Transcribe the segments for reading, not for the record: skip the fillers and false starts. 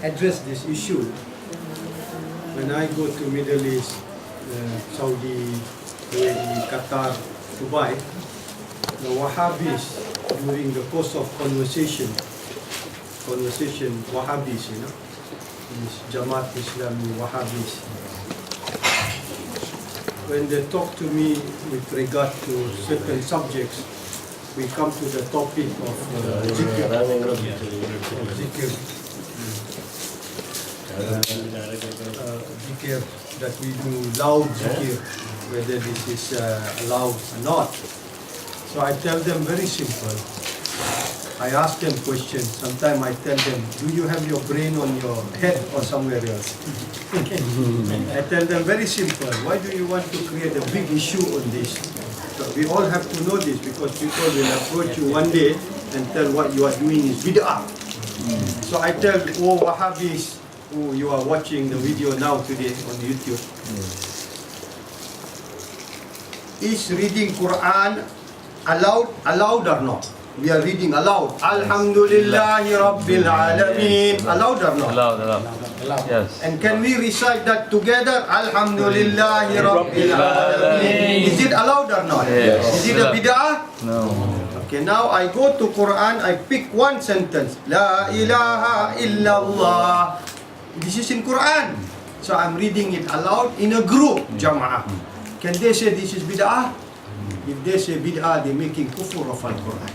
address this issue. When I go to Middle East, Saudi, UAE, Qatar, Dubai, the Wahhabis, during the course of conversation, Wahhabis, this Jamaat Islami Wahhabis, when they talk to me with regard to certain subjects, we come to the topic of zikr. Zikr, that we do loud zikr, whether this is allowed or not. So I tell them very simple. I ask them questions. Sometimes I tell them, do you have your brain on your head or somewhere else? I tell them very simple. Why do you want to create a big issue on this? So we all have to know this, because people will approach you one day and tell what you are doing is bid'ah. So I tell, oh Wahhabis, who you are watching the video now today on YouTube, is reading Quran allowed or not? We are reading aloud. Alhamdulillahi Rabbil Alameen. Allowed or not? Allowed. Yes. And can we recite that together? Alhamdulillahi Rabbil Alameen. Is it allowed or not? Yes. Is it a bid'ah? No. Okay, now I go to Quran, I pick one sentence. La ilaha illallah. This is in Quran. So I'm reading it aloud in a group, jama'ah. Can they say this is bid'ah? If they say bid'ah, they're making kufur of Al-Quran.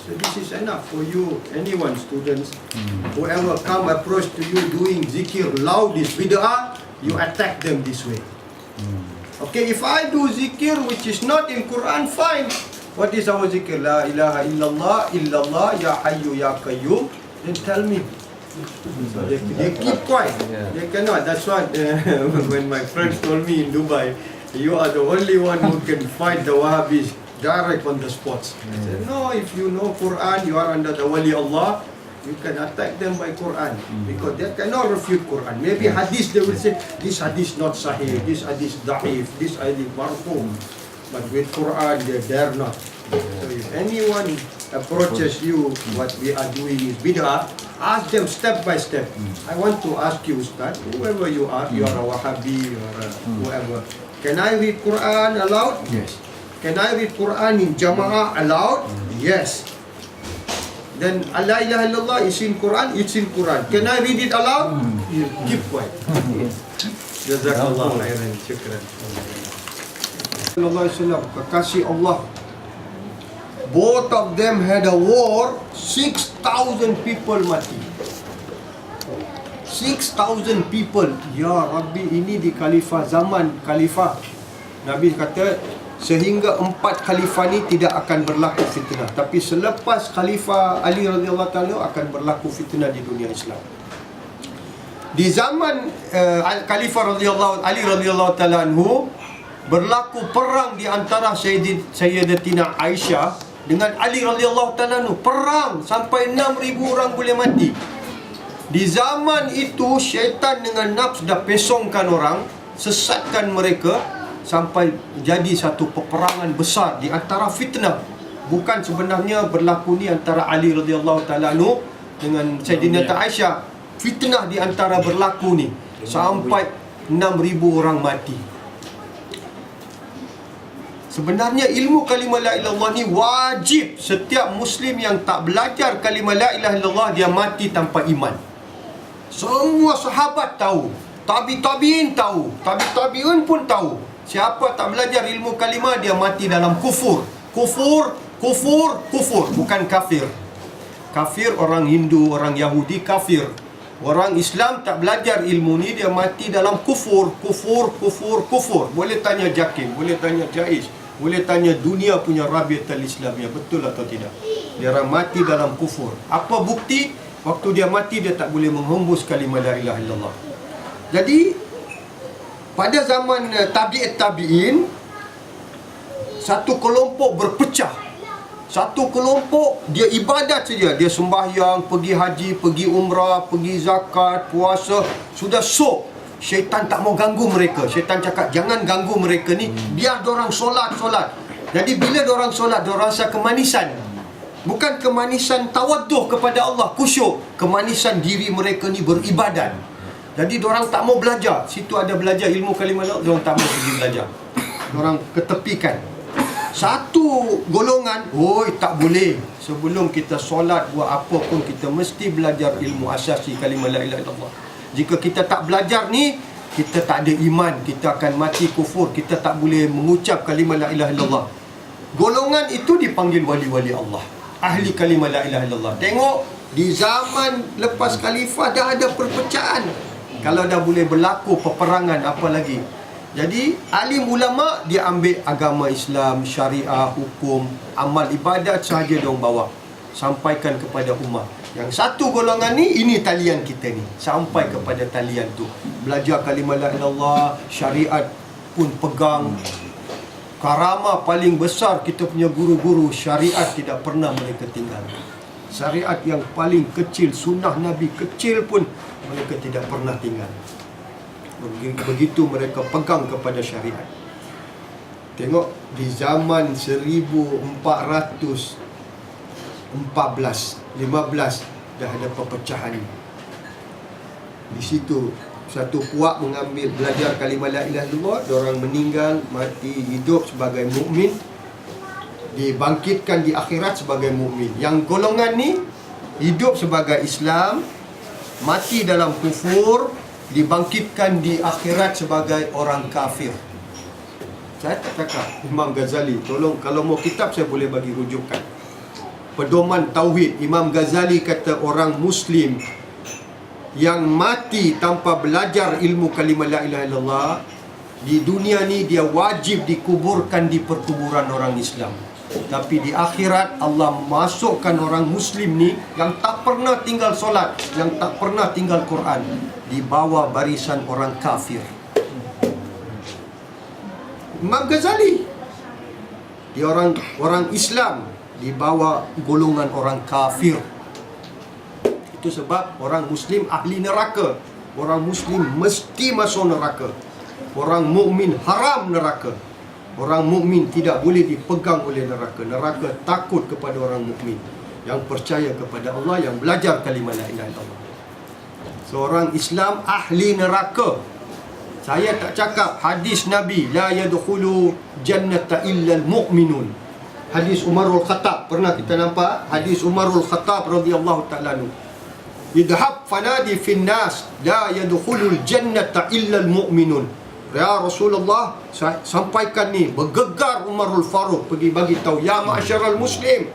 So this is enough for you, anyone, students. Whoever come approach to you doing zikir loud is bid'ah, you attack them this way. Okay, if I do zikir which is not in Quran, fine. What is our zikir? La ilaha illallah, ya hayyu ya qayyum. Then tell me. So they keep quiet. They cannot. That's why when my friends told me in Dubai, you are the only one who can fight the Wahhabis direct on the spots. I said, no, if you know Quran, you are under the Wali Allah, you can attack them by Quran, because they cannot refute Quran. Maybe hadith, they will say, this hadith not sahih, this hadith da'if, this hadith marfu'. But with Quran, they dare not. So if anyone approaches you, what we are doing is bid'ah, ask them step by step. I want to ask you, Ustaz, whoever you are a Wahhabi or whoever, can I read Quran aloud? Yes. Can I read Quran in Jama'ah aloud? Yes. Then La ilaha illallah is in Quran, it's in Quran. Can I read it aloud? Keep quiet. Jazakallah khairan. Syukran. Sallallahu alaihi wasallam, kekasih Allah. Both of them had a war, 6,000 people mati. 6,000 people. Ya Rabbi, ini di khalifah, zaman khalifah. Nabi kata, sehingga 4 khalifah ni tidak akan berlaku fitnah. Tapi selepas khalifah Ali radhiyallahu ta'ala akan berlaku fitnah di dunia Islam. Di zaman khalifah Ali radhiyallahu ta'ala anhu, berlaku perang di antara Sayyidatina Aisyah dengan Ali radhiyallahu ta'ala anhu. Perang sampai 6,000 orang boleh mati. Di zaman itu, syaitan dengan nafs dah pesongkan orang, sesatkan mereka, sampai jadi satu peperangan besar di antara fitnah. Bukan sebenarnya berlaku ni antara Ali radhiyallahu ta'ala anhu dengan Sayyidina Aisyah. Fitnah di antara berlaku ni, sampai 6,000 orang mati. Sebenarnya ilmu kalimah la ilaha illallah ni wajib. Setiap Muslim yang tak belajar kalimah la ilaha illallah, dia mati tanpa iman. Semua sahabat tahu, tabi'in tahu, tabi'un pun tahu. Siapa tak belajar ilmu kalimah, dia mati dalam kufur. Kufur, bukan kafir. Kafir orang Hindu, orang Yahudi kafir. Orang Islam tak belajar ilmu ni, dia mati dalam kufur. Boleh tanya Jakim, boleh tanya Jais, boleh tanya dunia punya Rabiatul Islamiyah, betul atau tidak? Dia orang mati dalam kufur. Apa bukti? Waktu dia mati, dia tak boleh menghembus kalimah la ilaha illallah. Jadi pada zaman tabi'in, satu kelompok berpecah. Satu kelompok dia ibadat saja, dia sembahyang, pergi haji, pergi umrah, pergi zakat, puasa, sudah sok. Syaitan tak mau ganggu mereka. Syaitan cakap, jangan ganggu mereka ni, biar dorang solat. Jadi bila dorang solat, dorang rasa kemanisan. Bukan kemanisan tawadduh kepada Allah, khusyuk. Kemanisan diri mereka ni beribadat. Jadi diorang tak mau belajar. Situ ada belajar ilmu kalimah Allah, diorang tak mau pergi belajar. Diorang ketepikan. Satu golongan, tak boleh. Sebelum kita solat, buat apa pun, kita mesti belajar ilmu asasi kalimah la ilaha illallah. Jika kita tak belajar ni, kita tak ada iman, kita akan mati kufur, kita tak boleh mengucap kalimah la ilaha illallah. Golongan itu dipanggil wali-wali Allah, ahli kalimah la ilaha illallah. Tengok, di zaman lepas khalifah dah ada perpecahan. Kalau dah boleh berlaku peperangan, apa lagi? Jadi, alim ulama' dia ambil agama Islam, syariah, hukum, amal ibadat sahaja diorang bawa, sampaikan kepada umat. Yang satu golongan ni, ini talian kita ni, sampai kepada talian tu. Belajar kalimah la ilaha illallah, syariat pun pegang. Karamah paling besar kita punya guru-guru, syariat tidak pernah mereka tinggal. Syariat yang paling kecil, sunnah Nabi kecil pun mereka tidak pernah tinggal. Begitu mereka pegang kepada syariat. Tengok, di zaman 1414, 15 dah ada perpecahan. Di situ satu puak mengambil belajar kalimah la ilaha illallah, diorang meninggal, mati, hidup sebagai mukmin, dibangkitkan di akhirat sebagai mukmin. Yang golongan ni hidup sebagai Islam, mati dalam kufur, dibangkitkan di akhirat sebagai orang kafir. Saya tak cakap Imam Ghazali, tolong kalau mau kitab saya boleh bagi rujukan. Pedoman Tauhid, Imam Ghazali kata orang Muslim yang mati tanpa belajar ilmu kalimah la ilaha illallah, di dunia ni dia wajib dikuburkan di perkuburan orang Islam. Tapi di akhirat Allah masukkan orang Muslim ni yang tak pernah tinggal solat, yang tak pernah tinggal Quran, di bawah barisan orang kafir. Imam Ghazali, dia orang Islam di bawah golongan orang kafir. Itu sebab orang Muslim ahli neraka. Orang Muslim mesti masuk neraka. Orang mukmin haram neraka. Orang mukmin tidak boleh dipegang oleh neraka. Neraka takut kepada orang mukmin yang percaya kepada Allah, yang belajar kalimah la ilaha illallah. Seorang Islam ahli neraka. Saya tak cakap hadis Nabi, la yadkhulu jannata illa al-mu'minun. Hadis Umarul Khattab, pernah kita nampak hadis Umarul Khattab radhiyallahu ta'ala anhu. Idhab fanadi fin nas la yadkhulul jannata illa al-mu'minun. Ya Rasulullah, sampaikan ni, bergegar Umarul Faruq pergi bagi tahu, ya ma'syaral muslim,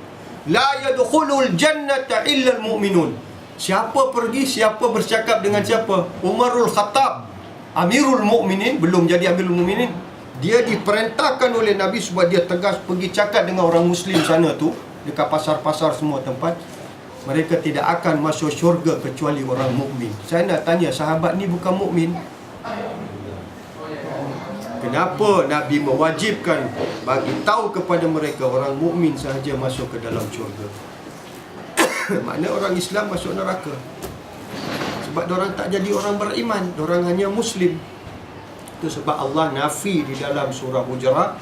la yadkhulul jannata illa al-mu'minun. Siapa pergi, siapa bercakap dengan siapa? Umarul Khattab, Amirul Mukminin, belum jadi Amirul Mukminin. Dia diperintahkan oleh Nabi sebab dia tegas pergi cakap dengan orang Muslim sana tu, dekat pasar-pasar semua tempat. Mereka tidak akan masuk syurga kecuali orang mukmin. Saya nak tanya, sahabat ni bukan mukmin, kenapa Nabi mewajibkan bagi tahu kepada mereka orang mukmin sahaja masuk ke dalam syurga? Makna orang Islam masuk neraka sebab diorang tak jadi orang beriman, diorang hanya Muslim. Itu sebab Allah nafi di dalam surah Hujurat,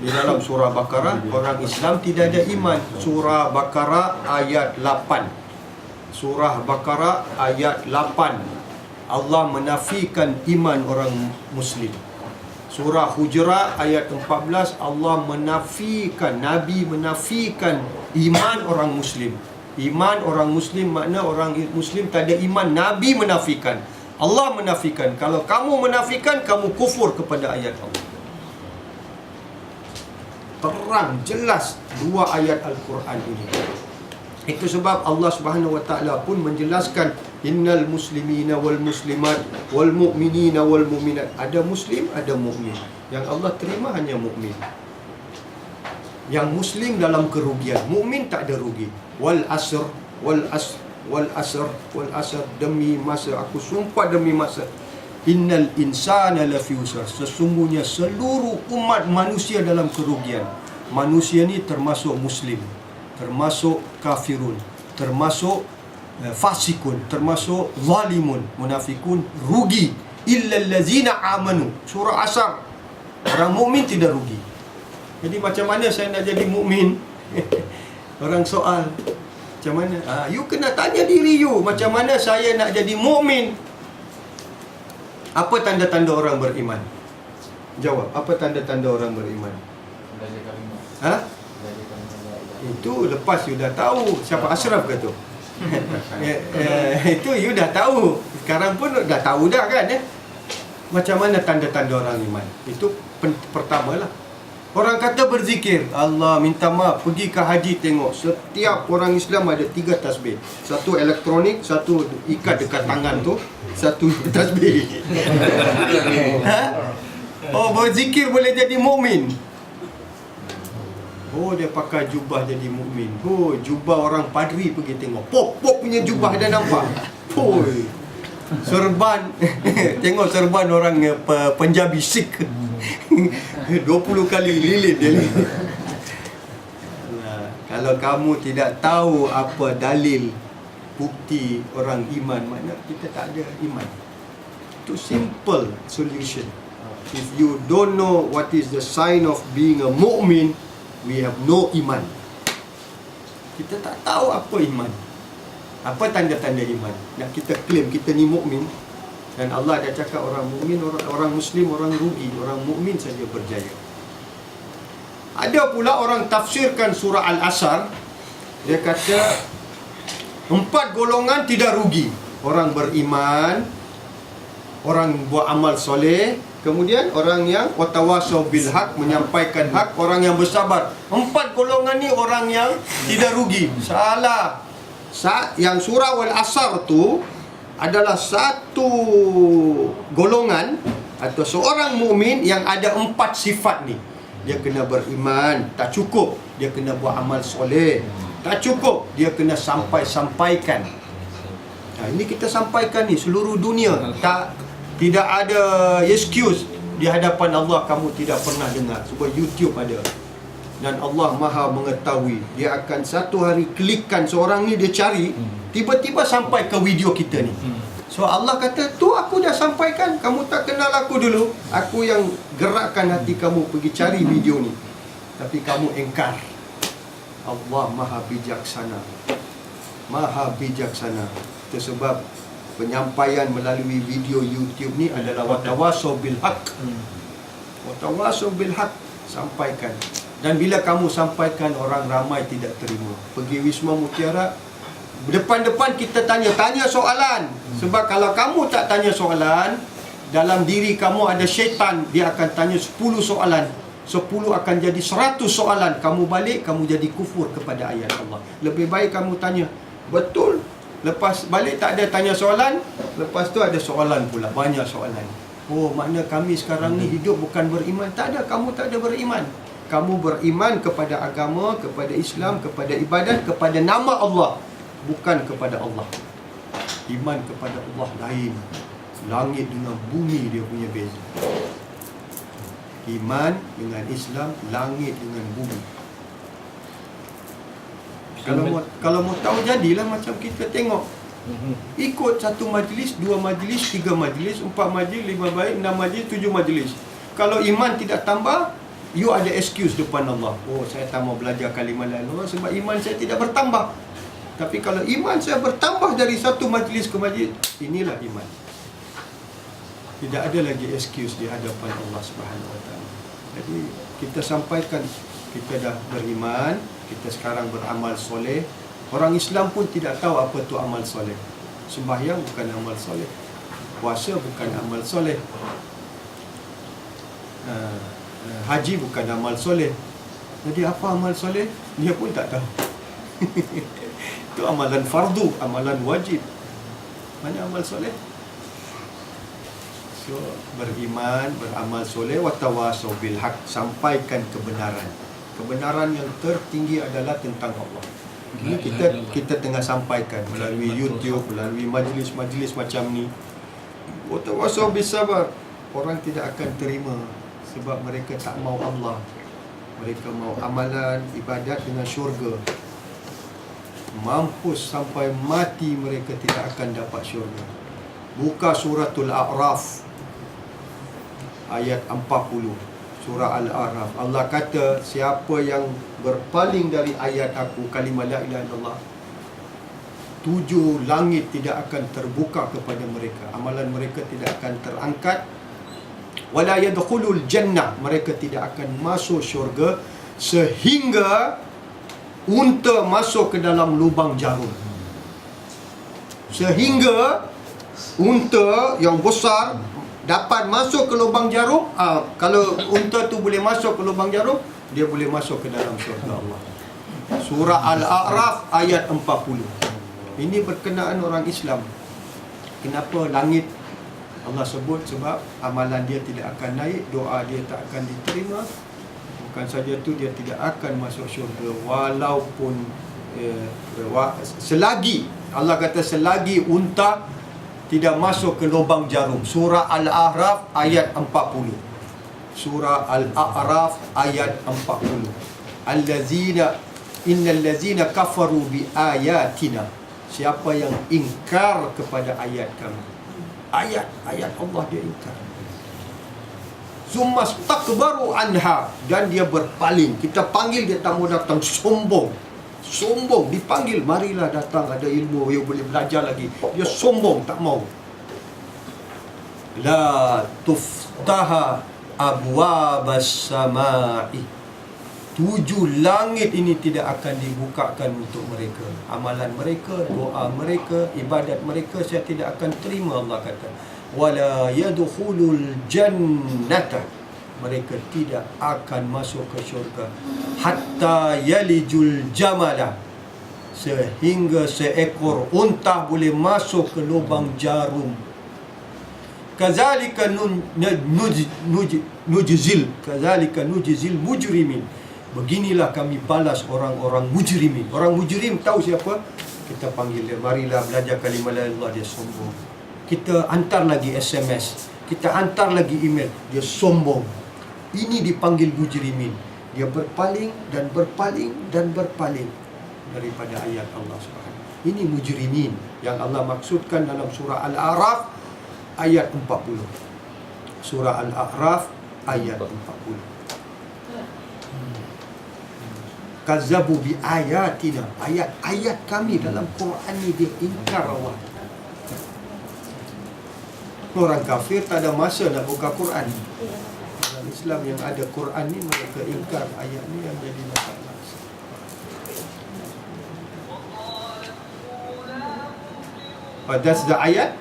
di dalam surah Baqarah, orang Islam tidak ada iman. Surah Baqarah ayat 8. Surah Baqarah ayat 8. Allah menafikan iman orang Muslim. Surah Hujurat ayat 14, Allah menafikan, Nabi menafikan iman orang Muslim. Iman orang Muslim makna orang Muslim tak ada iman, Nabi menafikan, Allah menafikan. Kalau kamu menafikan, kamu kufur kepada ayat Allah. Terang, jelas dua ayat Al-Quran ini. Itu sebab Allah Subhanahu Wa Taala pun menjelaskan, innal muslimina wal muslimat wal mu'minina wal mu'minat. Ada muslim, ada mukmin. Yang Allah terima hanya mukmin. Yang muslim dalam kerugian, mukmin tak ada rugi. Wal asr, wal asr, wal asr, wal asr, demi masa, aku sumpah demi masa, innal insana lafi usr, sesungguhnya seluruh umat manusia dalam kerugian. Manusia ni termasuk muslim, termasuk kafirun, termasuk fasikun, termasuk zalimun, munafikun, rugi. Illa allazina amanu, surah Asar. Orang mukmin tidak rugi. Jadi macam mana saya nak jadi mukmin? Orang soal, macam mana? You kena tanya diri you, macam mana saya nak jadi mukmin? Apa tanda-tanda orang beriman? Jawab, apa tanda-tanda orang beriman? Itu lepas you dah tahu. Siapa Ashraf ke tu? Itu you dah tahu. Sekarang pun dah tahu dah kan, Macam mana tanda-tanda orang iman? Itu pertama lah. Orang kata berzikir, Allah minta maaf, pergi ke haji tengok, setiap orang Islam ada 3 tasbih. Satu elektronik, satu ikat dekat tangan tu, satu tasbih. Oh, berzikir boleh jadi mukmin. Oh, dia pakai jubah jadi mukmin. Oh, jubah orang padri pergi tengok. Pop punya jubah dah nampak. Poi. Serban. Tengok serban orang Punjabi Sikh. 20 kali lilit dia. Kalau kamu tidak tahu apa dalil bukti orang iman, makna kita tak ada iman. Itu simple solution. If you don't know what is the sign of being a mu'min, we have no iman. Kita tak tahu apa iman. Apa tanda-tanda iman? Nak kita claim kita ni mukmin, dan Allah dah cakap orang mukmin, orang Muslim, orang rugi, orang mukmin saja berjaya. Ada pula orang tafsirkan surah Al-Asr, dia kata 4 golongan tidak rugi. Orang beriman, orang buat amal soleh, kemudian orang yang watawasau bil haq, menyampaikan hak, orang yang bersabar. 4 golongan ni orang yang tidak rugi. Salah. Yang surah Al-Asr tu adalah satu golongan atau seorang mukmin yang ada 4 sifat ni. Dia kena beriman, tak cukup, dia kena buat amal soleh, tak cukup, dia kena sampaikan. Ini kita sampaikan ni seluruh dunia. Tidak ada excuse di hadapan Allah kamu tidak pernah dengar. Sebab YouTube ada. Dan Allah Maha mengetahui. Dia akan satu hari klikkan seorang ni, dia cari, tiba-tiba sampai ke video kita ni. So Allah kata, tu aku dah sampaikan, kamu tak kenal aku dulu. Aku yang gerakkan hati kamu pergi cari video ni. Tapi kamu engkar. Allah Maha bijaksana. Maha bijaksana. Itu sebab penyampaian melalui video YouTube ni adalah watawasau bil haq. Watawasau bil haq. Sampaikan. Dan bila kamu sampaikan, orang ramai tidak terima. Pergi Wisma Mutiara, depan-depan kita tanya soalan. Sebab kalau kamu tak tanya soalan, dalam diri kamu ada syaitan, dia akan tanya 10 soalan. 10 akan jadi 100 soalan. Kamu balik, kamu jadi kufur kepada ayat Allah. Lebih baik kamu tanya, betul? Lepas balik tak ada tanya soalan, lepas tu ada soalan pula, banyak soalan. Oh, makna kami sekarang ni hidup bukan beriman. Tak ada, kamu tak ada beriman. Kamu beriman kepada agama, kepada Islam, kepada ibadat, kepada nama Allah, bukan kepada Allah. Iman kepada Allah lain. Langit dengan bumi dia punya beza. Iman dengan Islam, langit dengan bumi. Kalau mau tahu, jadilah macam kita tengok. Ikut 1 majlis, 2 majlis, 3 majlis, 4 majlis, 5 majlis, 6 majlis, 7 majlis. Kalau iman tidak tambah, you ada excuse depan Allah. Oh, saya tak mau belajar kalimah la ilaha illallah sebab iman saya tidak bertambah. Tapi kalau iman saya bertambah dari 1 majlis ke majlis, inilah iman. Tidak ada lagi excuse di hadapan Allah Subhanahu Wa Taala. Jadi kita sampaikan, kita dah beriman, kita sekarang beramal soleh. Orang Islam pun tidak tahu apa tu amal soleh. Sembahyang bukan amal soleh, puasa bukan amal soleh, haji bukan amal soleh. Jadi apa amal soleh? Dia pun tak tahu. Itu amalan fardu, amalan wajib. Mana amal soleh? So, beriman, beramal soleh, watawasau bil haq, sampaikan kebenaran. Kebenaran yang tertinggi adalah tentang Allah. Ini kita tengah sampaikan melalui YouTube, melalui majlis-majlis macam ni. Watawasau bis sabar. Orang tidak akan terima sebab mereka tak mau Allah. Mereka mau amalan, ibadat dengan syurga. Mampus sampai mati mereka tidak akan dapat syurga. Buka suratul A'raf ayat 40. Surah Al-A'raf. Allah kata, siapa yang berpaling dari ayat aku, kalimah la ilaha illallah, 7 langit tidak akan terbuka kepada mereka. Amalan mereka tidak akan terangkat. Wala yadkhulul jannah, mereka tidak akan masuk syurga sehingga unta masuk ke dalam lubang jarum. Sehingga unta yang besar dapat masuk ke lubang jarum. Kalau unta tu boleh masuk ke lubang jarum, dia boleh masuk ke dalam syurga Allah. Surah Al-A'raf ayat 40. Ini berkenaan orang Islam. Kenapa langit Allah sebut? Sebab amalan dia tidak akan naik, doa dia tak akan diterima. Bukan saja tu, dia tidak akan masuk syurga walaupun selagi, Allah kata selagi unta tidak masuk ke lubang jarum. Surah Al-A'raf ayat 40. Surah Al-A'raf ayat 40. Innal ladzina kafaru bi ayatina, siapa yang ingkar kepada ayat kami. Ayat Allah dia ingkar. Zumastakbaru anha, dan dia berpaling. Kita panggil dia tak mau datang, sombong. Sombong, dipanggil, marilah datang, ada ilmu, you boleh belajar lagi. Dia sombong, tak mau. La tuftaha abwabas samai, 7 langit ini tidak akan dibukakan untuk mereka. Amalan mereka, doa mereka, ibadat mereka saya tidak akan terima. Allah kata, wala yadkhulul jannata, mereka tidak akan masuk ke syurga hatta yalijul jamala, sehingga seekor unta boleh masuk ke lubang jarum. Kazalika nujzil mujrimin, beginilah kami balas orang-orang mujrimin. Orang mujrim tahu siapa? Kita panggil dia, marilah belajar kalimah la ilaha illallah, dia sombong. Kita hantar lagi SMS, kita hantar lagi email, dia sombong. Ini dipanggil mujrimin. Dia berpaling dan berpaling dan berpaling daripada ayat Allah Subhanahu. Ini mujrimin yang Allah maksudkan dalam surah Al-A'raf ayat 40. Surah Al-A'raf ayat 40. Kazzabu bi ayatina, ayat-ayat kami dalam Quran ni dia ingkar Allah. Orang kafir tak ada masa nak buka Quran. Orang Islam yang ada Quran ni mereka ingkar ayat ni, yang jadi masalah. That's the ayat.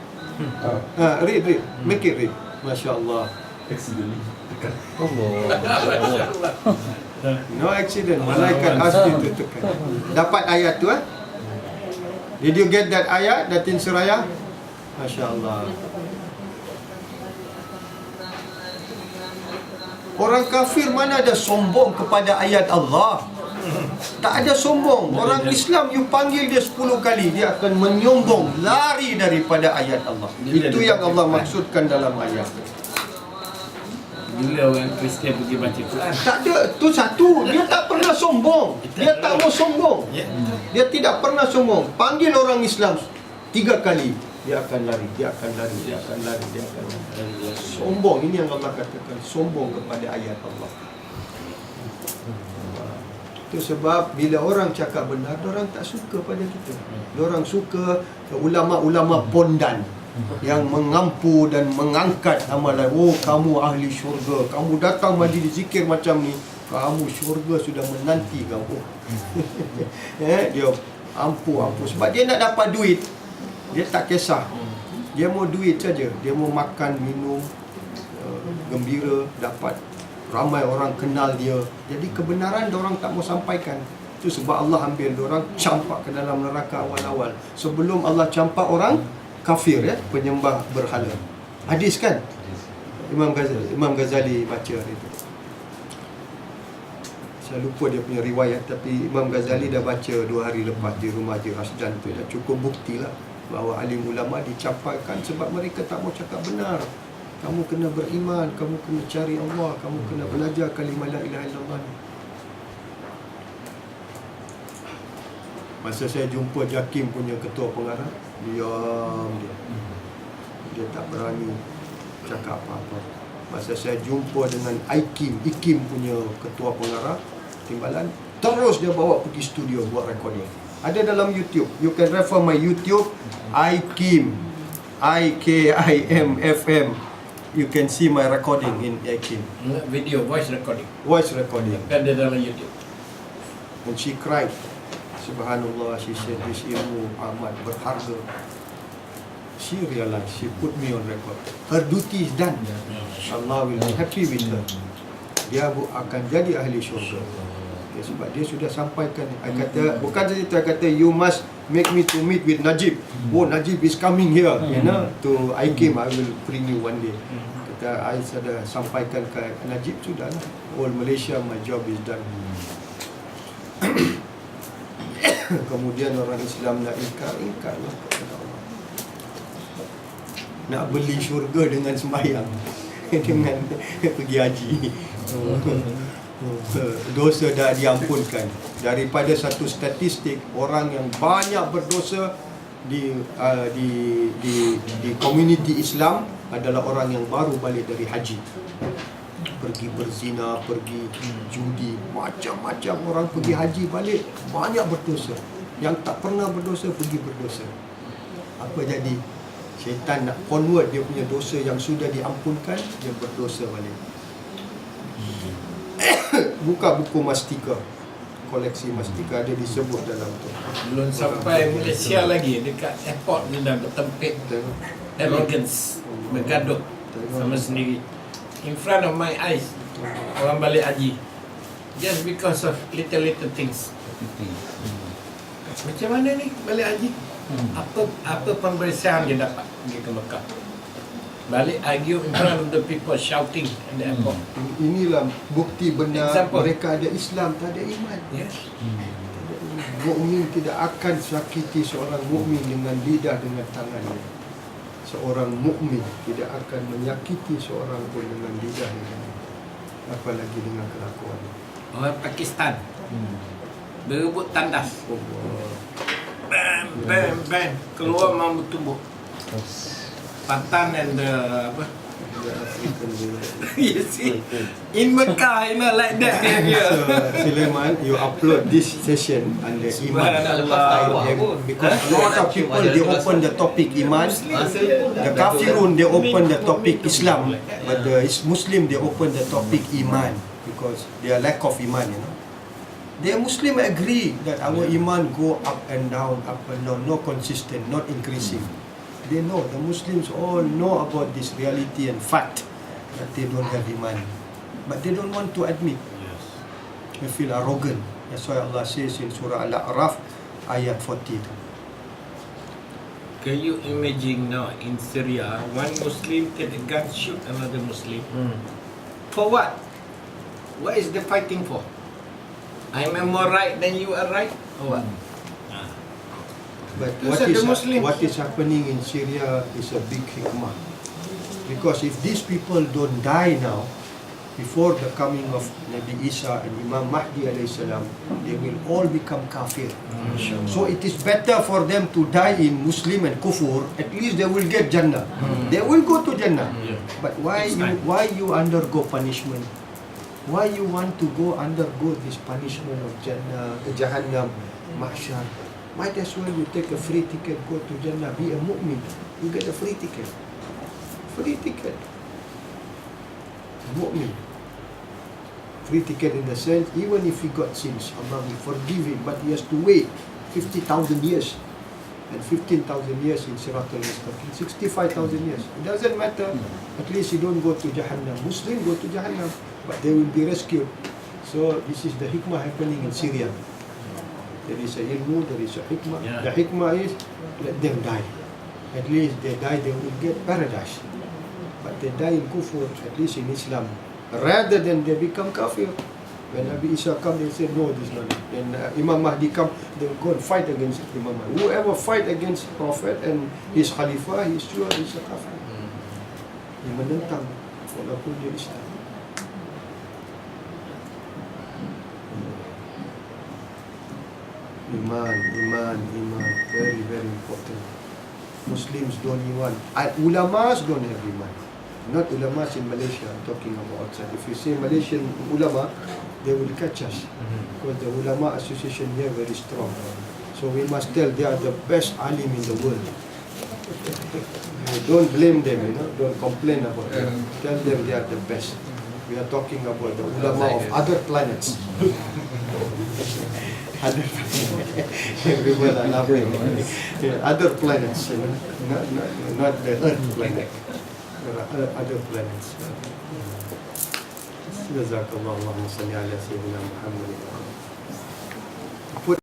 Read. Make it read. Masya Allah. No accident. Malaikat asli tu tekan. Dapat ayat tu Did you get that ayat, Datin Suraya? Masya Allah. Orang kafir mana ada sombong kepada ayat Allah? Tak ada sombong. Orang Islam you panggil dia 10 kali, dia akan menyombong, lari daripada ayat Allah. Itu yang Allah maksudkan dalam ayat. Bila orang Kristian pergi baca Quran, Tak ada, tu satu. Dia tak pernah sombong. Dia tak mau sombong. Dia tidak pernah sombong. Panggil orang Islam 3 kali, dia akan lari, dia akan lari, dia akan lari, dia akan lari. Sombong, ini yang Allah katakan, sombong kepada ayat Allah. Itu sebab bila orang cakap benar, orang tak suka pada kita. Orang suka ulama-ulama pondan yang mengampu dan mengangkat amalan. Oh, kamu ahli syurga, kamu datang majlis zikir macam ni, kamu syurga sudah menanti kamu. Dia ampu. Sebab dia nak dapat duit, dia tak kisah. Dia mau duit saja. Dia mau makan, minum, gembira, dapat ramai orang kenal dia. Jadi kebenaran orang tak mau sampaikan. Itu sebab Allah ambil orang, campak ke dalam neraka awal-awal. Sebelum Allah campak orang kafir, penyembah berhala. Hadis kan? Imam Ghazali baca hari itu. Saya lupa dia punya riwayat, tapi Imam Ghazali dah baca 2 hari lepas di rumah Haji Rasdan tu. Dah cukup bukti lah bahawa alim ulama dicampakkan sebab mereka tak mau cakap benar. Kamu kena beriman, kamu kena cari Allah, kamu kena belajar kalimah la ilaha illallah. Masa saya jumpa JAKIM punya ketua pengarah, diam dia. Dia tak berani cakap apa-apa. Masa saya jumpa dengan IKIM punya ketua pengarah timbalan, terus dia bawa pergi studio buat recording. Ada dalam YouTube. You can refer my YouTube, IKIM, IKIM FM. You can see my recording in IKIM. Video, voice recording. Voice recording. Ada dalam YouTube. And she cried. Subhanallah, she said, this ilmu amat berharga. She realized, she put me on record. Her duty is done. Allah will be happy with her. Dia akan jadi ahli syurga. Okay, sebab dia sudah sampaikan. I kata, bukan saja itu, I kata, you must make me to meet with Najib. Oh, Najib is coming here, you know, to IKIM, I will bring you one day. Kata, I sudah sampaikan ke Najib, sudah lah. All Malaysia, my job is done. Kemudian orang Islam nak ingkar lah kepada Allah. Nak beli syurga dengan sembahyang, dengan pergi haji. Dosa dah diampunkan. Daripada satu statistik, orang yang banyak berdosa di komuniti Islam adalah orang yang baru balik dari haji. Pergi berzina, pergi judi, macam-macam orang pergi haji balik banyak berdosa. Yang tak pernah berdosa pergi berdosa. Apa jadi? Syaitan nak convert dia punya dosa yang sudah diampunkan, dia berdosa balik. Buka buku mastika, koleksi mastika, ada disebut dalam tu. Belum sampai Malaysia lagi, dekat airport dia dah bertempik. Arrogance, bergaduh sama sendiri. In front of my eyes, orang balik haji. Just because of little things. Macam mana ni balik haji? Apa pemberian dia dapat pergi ke Mekah? Balik argue in front of the people, shouting at the airport. Inilah bukti benar Example. mereka ada Islam, tak ada iman. Yes. Mukmin tidak akan sakiti seorang mukmin dengan lidah, dengan tangannya. Seorang mukmin tidak akan menyakiti seorang pun dengan lidahnya, apalagi dengan kelakuan. Orang Pakistan berebut tandas. Bam, keluar mampu tubuh. Patan and the apa? You see, in Mecca, like that area. Sulaiman, you upload this session under Iman. Because a lot of people, they open the topic Iman. The Kafirun, they open the topic Islam. But the Muslim, they open the topic Iman. Because they are lack of Iman, you know. The Muslim agree that our Iman go up and down, no consistent, not increasing. They know, the Muslims all know about this reality and fact that they don't have Iman. But they don't want to admit. They feel arrogant. That's why Allah says in Surah Al-A'raf, ayat 42. Can you imagine now in Syria, one Muslim take a gun, shoot another Muslim? For what? What is the fighting for? I'm more right than you are right? Or what? But Those are the what is happening in Syria is a big hikmah. Because if these people don't die now, before the coming of Nabi Isa and Imam Mahdi alayhi salam, they will all become kafir. So it is better for them to die in Muslim and kufur. At least they will get Jannah. They will go to Jannah. But why you undergo punishment? Why you want to undergo this punishment of Jannah, Jahannam, Mahsyar? Might as well you take a free ticket, go to Jannah, be a mu'min. You get a free ticket. Free ticket. Mu'min. Free ticket in the sense, even if he got sins, Allah will forgive him, but he has to wait 50,000 years. And 15,000 years in Siratul Mustaqim, 65,000 years. It doesn't matter. At least you don't go to Jahannam. Muslim go to Jahannam, but they will be rescued. So this is the hikmah happening in Syria. There is a ilmu, there is a hikmah. Yeah. The hikmah is, let them die. At least they die, they will get paradise. But they die in kufur, at least in Islam. Rather than they become kafir. When Nabi Isa come, they say, no, this is not it. When Imam Mahdi come, they will go and fight against Imam Mahdi. Whoever fight against Prophet and his Khalifah, he's sure he's a kafir. Dia menentang, walaupun dia Islam. Iman. Very, very important. Muslims don't even, ulamas don't have iman. not ulamas in Malaysia. I'm talking about outside. If you see Malaysian ulama, they will catch us because the ulama association here very strong. So we must tell they are the best alim in the world. Don't blame them, don't complain about them. Tell them they are the best. We are talking about the ulama of other planets. Other people are laughing. Other planets, not the Earth planet. Other planets. Jazakallah, Allahumma salli ala Sayyidina Muhammad.